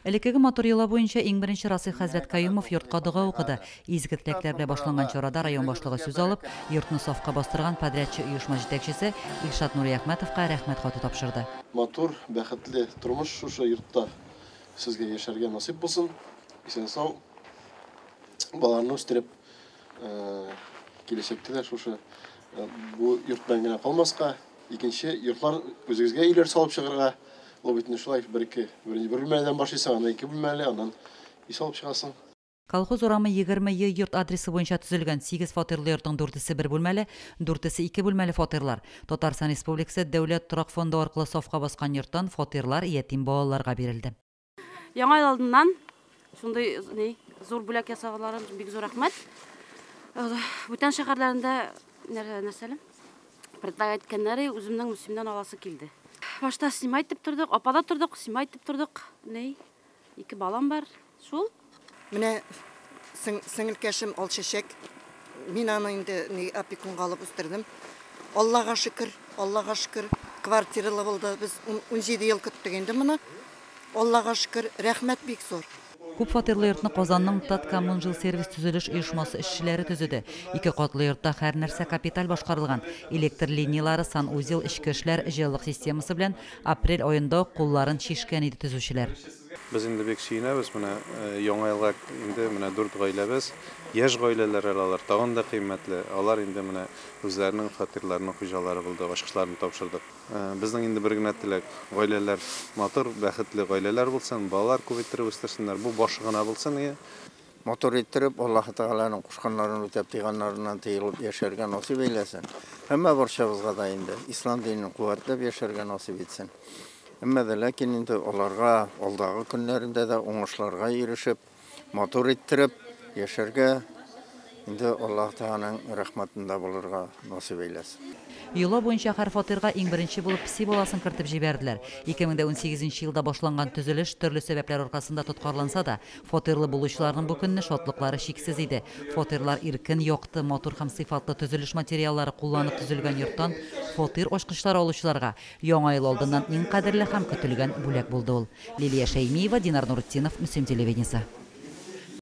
Элекеге мотор йола буенча иң беренче Расих хәзрәт Каюмов йортка дуга укыды. Изге теләкләр белән башланган чарада район башлыгы сүз алып, йортны сафка бастырган подрядчы оешма җитәкчесе Илшат Нуриәхмәтовка рәхмәт хаты тапшырды. Мотор, бәхетле тормыш шушы йортта сезгә яшәргә насыйп булсын. Исән сау балаларны үстереп, киләчәктә дә шушы бу йортта генә калмаска, икенче йортлар үзегезгә өйләр салып чыгарга. Ул битне шулай бер бүлмәдән башлыйсың, аннан 2 бүлмәле, аннан үй салып чыгасың. Колхоз урамы 20 йорт адресы буенча төзелгән 8 фатирлы йортның 4-се 1 бүлмәле, 4-се 2 бүлмәле фатирлар. Татарстан Республикасы Дәүләт торак фонды аркылы сафка баскан йорттан фатирлар ятим балаларга бирелде. Яңа ел алдыннан шундый зур бүләк ясаганнар бик зур рәхмәт. Бүтән шәһәрләрендә нәрсәле? Предлагать иткәннәре үземнең мөселман аласы килде. Башта снимай итеп тордык, апада тордык, снимай итеп тордык. 2 балам бар. Шул. Менә сеңелкәшем Алчәчәк. Мин аны инде опекунга алып үстердем. Аллага шөкер, квартиралы булды. Без 17 ел көттек инде моны. Аллага шөкер, рәхмәт бик зур. Күп фатирлы йортны Казанның Таткоммунжил сервис төзелеш оешмасы эшчеләре төзеде. 2 катлы йортта һәр нәрсә капиталь башкарылган. Электр линиялары, санузел, эчке эшләр, җылылык системасы белән апрель аенда кулларын чишкән иде төзүчеләр. Biz indi bek şiynəbiz, яңа елга инде 4 гаиләбез, яшь гаиләләр алар тагын да кыйммәтле. Алар инде үзләренең фатирларының хуҗалары булды, ачкычларын тапшырдык. Безнең инде бер генә теләк, гаиләләр матур, бәхетле гаиләләр булсын, балалар күп иттереп үстерсеннәр. Бу башы гына булсын. Мотор иттереп, Аллаһ Тәгаланың кушканнарын үтәп тыйганнарыннан тыелып яшәргә насыйп әйләсен. Һәммә барчабызга да инде ислам динен куәтләп яшәргә насыйп итсен. Әмма дә ләкин инде аларга алдагы көннәрендә дә уңышларга ирешеп, мотор иттереп яшәргә инде Аллаһ Тәгаланың рәхмәтендә булырга насыйп әйләсен. Йола буенча һәр фатирга иң беренче булып пси баласын кертеп җибәрделәр. 2018 елда башланган төзелеш төрле сәбәпләр аркасында тоткарланса да, фатирлы булучыларның бу көнне шатлыклары шиксез иде. Фатирлар иркен, якты, матур һәм сыйфатлы төзелеш материаллары кулланып төзелгән йорттан фатир ачкычлары алучыларга яңа ел алдыннан иң кадерле һәм көтелгән бүләк булды ул. Лилия Шәймиева, Динар Нуртдинов, Мөслим телевидениесе.